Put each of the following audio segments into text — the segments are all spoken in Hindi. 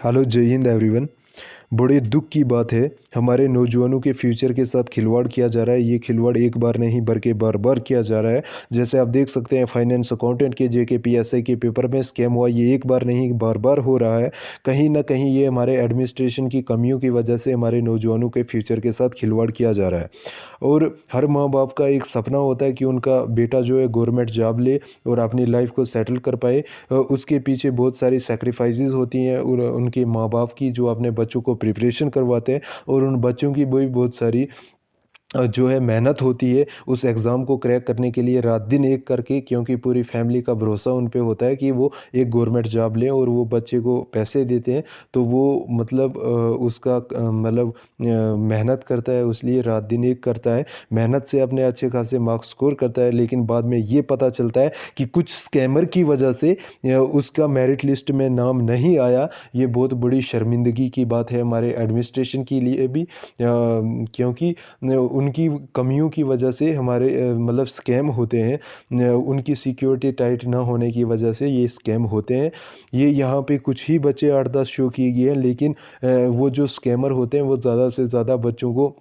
हेलो, जय हिंद एवरीवन। बड़े दुख की बात है, हमारे नौजवानों के फ्यूचर के साथ खिलवाड़ किया जा रहा है। ये खिलवाड़ एक बार नहीं बल्कि बार बार किया जा रहा है। जैसे आप देख सकते हैं, फाइनेंस अकाउंटेंट के जेके पीएसआई के पेपर में स्कैम हुआ। ये एक बार नहीं बार बार हो रहा है। कहीं ना कहीं ये हमारे एडमिनिस्ट्रेशन की कमियों की वजह से हमारे नौजवानों के फ्यूचर के साथ खिलवाड़ किया जा रहा है। और हर माँ बाप का एक सपना होता है कि उनका बेटा जो है गवर्नमेंट जॉब ले और अपनी लाइफ को सेटल कर पाए। उसके पीछे बहुत सारी सेक्रीफाइसेस होती हैं और उनके माँ बाप की, जो अपने बच्चों को प्रिपरेशन करवाते हैं, और उन बच्चों की भी बहुत सारी जो है मेहनत होती है उस एग्ज़ाम को क्रैक करने के लिए, रात दिन एक करके, क्योंकि पूरी फैमिली का भरोसा उन पे होता है कि वो एक गवर्नमेंट जॉब लें, और वो बच्चे को पैसे देते हैं। तो वो मतलब उसका मतलब मेहनत करता है, उसलिए रात दिन एक करता है, मेहनत से अपने अच्छे खासे मार्क्स स्कोर करता है। लेकिन बाद में ये पता चलता है कि कुछ स्कैमर की वजह से उसका मेरिट लिस्ट में नाम नहीं आया। ये बहुत बड़ी शर्मिंदगी की बात है हमारे एडमिनिस्ट्रेशन के लिए भी, क्योंकि उनकी कमियों की वजह से हमारे मतलब स्कैम होते हैं। उनकी सिक्योरिटी टाइट ना होने की वजह से ये स्कैम होते हैं। ये यहाँ पे कुछ ही बच्चे 8-10 शो किए गए हैं, लेकिन वो जो स्कैमर होते हैं वो ज़्यादा से ज़्यादा बच्चों को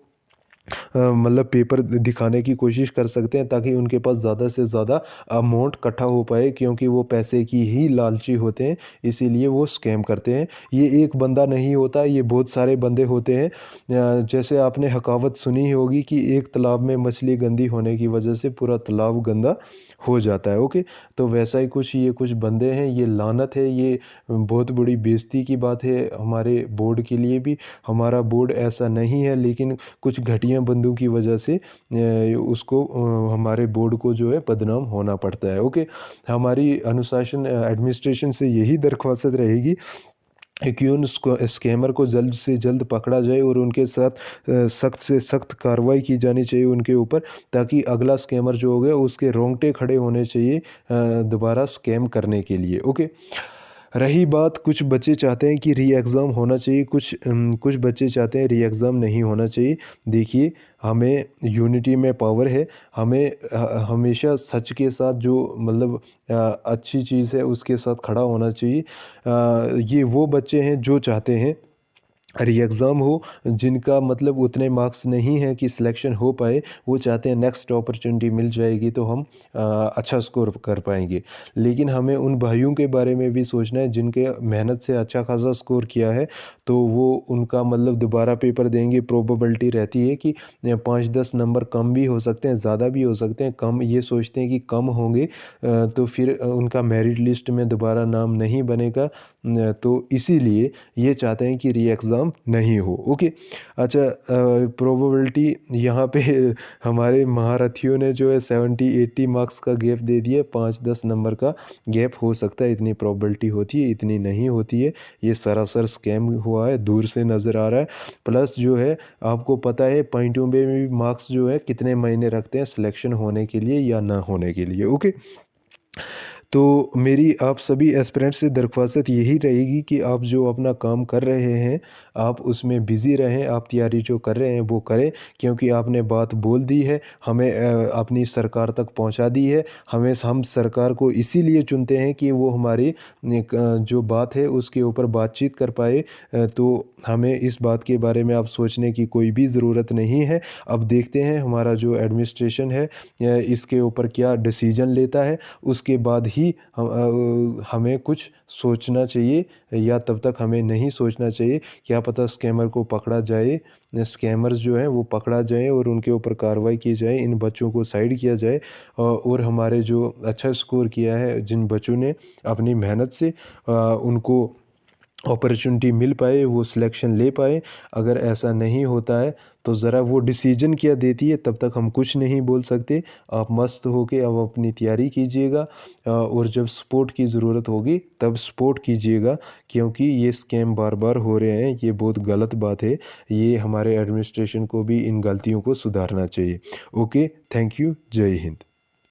मतलब पेपर दिखाने की कोशिश कर सकते हैं, ताकि उनके पास ज़्यादा से ज़्यादा अमाउंट इकट्ठा हो पाए, क्योंकि वो पैसे की ही लालची होते हैं, इसीलिए वो स्कैम करते हैं। ये एक बंदा नहीं होता, ये बहुत सारे बंदे होते हैं। जैसे आपने कहावत सुनी होगी कि एक तालाब में मछली गंदी होने की वजह से पूरा तालाब गंदा हो जाता है। ओके, तो वैसा ही कुछ ये कुछ बंदे हैं, ये लानत है, ये बहुत बड़ी बेइज्जती की बात है हमारे बोर्ड के लिए भी। हमारा बोर्ड ऐसा नहीं है, लेकिन कुछ घटिया बंदों की वजह से उसको हमारे बोर्ड को जो है बदनाम होना पड़ता है। ओके, हमारी अनुशासन एडमिनिस्ट्रेशन से यही दरख्वास्त रहेगी कि उन स्कैमर को जल्द से जल्द पकड़ा जाए, और उनके साथ सख्त से सख्त कार्रवाई की जानी चाहिए उनके ऊपर, ताकि अगला स्कैमर जो हो गया उसके रोंगटे खड़े होने चाहिए दोबारा स्कैम करने के लिए। ओके, रही बात, कुछ बच्चे चाहते हैं कि री एग्ज़ाम होना चाहिए, कुछ बच्चे चाहते हैं री एग्ज़ाम नहीं होना चाहिए। देखिए, हमें यूनिटी में पावर है। हमें हमेशा सच के साथ, जो मतलब अच्छी चीज़ है उसके साथ खड़ा होना चाहिए। ये वो बच्चे हैं जो चाहते हैं री एग्ज़ाम हो, जिनका मतलब उतने मार्क्स नहीं हैं कि सिलेक्शन हो पाए, वो चाहते हैं नेक्स्ट अपॉर्चुनिटी मिल जाएगी तो हम अच्छा स्कोर कर पाएंगे। लेकिन हमें उन भाइयों के बारे में भी सोचना है जिनके मेहनत से अच्छा खासा स्कोर किया है, तो वो उनका मतलब दोबारा पेपर देंगे। प्रोबेबिलिटी रहती है कि 5-10 नंबर कम भी हो सकते हैं, ज़्यादा भी हो सकते हैं। कम ये सोचते हैं कि कम होंगे तो फिर उनका मेरिट लिस्ट में दोबारा नाम नहीं बनेगा। तो इसीलिए ये चाहते हैं कि री एग्ज़ाम नहीं हो। ओके, अच्छा, प्रोबेबिलिटी यहाँ पे हमारे महारथियों ने जो है 70-80 मार्क्स का गैप दे दिया। 5-10 नंबर का गैप हो सकता है, इतनी प्रोबेबिलिटी होती है, इतनी नहीं होती है। ये सरासर स्कैम हुआ है, दूर से नज़र आ रहा है। प्लस जो है, आपको पता है पॉइंटों में भी मार्क्स जो है कितने मायने रखते हैं सिलेक्शन होने के लिए या ना होने के लिए। ओके, तो मेरी आप सभी एस्पिरेंट्स से दरख्वास्त यही रहेगी कि आप जो अपना काम कर रहे हैं, आप उसमें बिज़ी रहें। आप तैयारी जो कर रहे हैं वो करें, क्योंकि आपने बात बोल दी है, हमें अपनी सरकार तक पहुंचा दी है। हम सरकार को इसीलिए चुनते हैं कि वो हमारी जो बात है उसके ऊपर बातचीत कर पाए। तो हमें इस बात के बारे में अब सोचने की कोई भी ज़रूरत नहीं है। अब देखते हैं हमारा जो एडमिनिस्ट्रेशन है इसके ऊपर क्या डिसीजन लेता है, उसके बाद ही हमें कुछ सोचना चाहिए, या तब तक हमें नहीं सोचना चाहिए। क्या पता स्कैमर को पकड़ा जाए, स्कैमर्स जो हैं वो पकड़ा जाए और उनके ऊपर कार्रवाई की जाए, इन बच्चों को साइड किया जाए, और हमारे जो अच्छा स्कोर किया है, जिन बच्चों ने अपनी मेहनत से उनको अपॉर्चुनिटी मिल पाए, वो सिलेक्शन ले पाए। अगर ऐसा नहीं होता है तो ज़रा वो डिसीजन क्या देती है, तब तक हम कुछ नहीं बोल सकते। आप मस्त होके अब अपनी तैयारी कीजिएगा, और जब सपोर्ट की ज़रूरत होगी तब सपोर्ट कीजिएगा, क्योंकि ये स्कैम बार बार हो रहे हैं। ये बहुत गलत बात है। ये हमारे एडमिनिस्ट्रेशन को भी इन गलतियों को सुधारना चाहिए। ओके, थैंक यू, जय हिंद।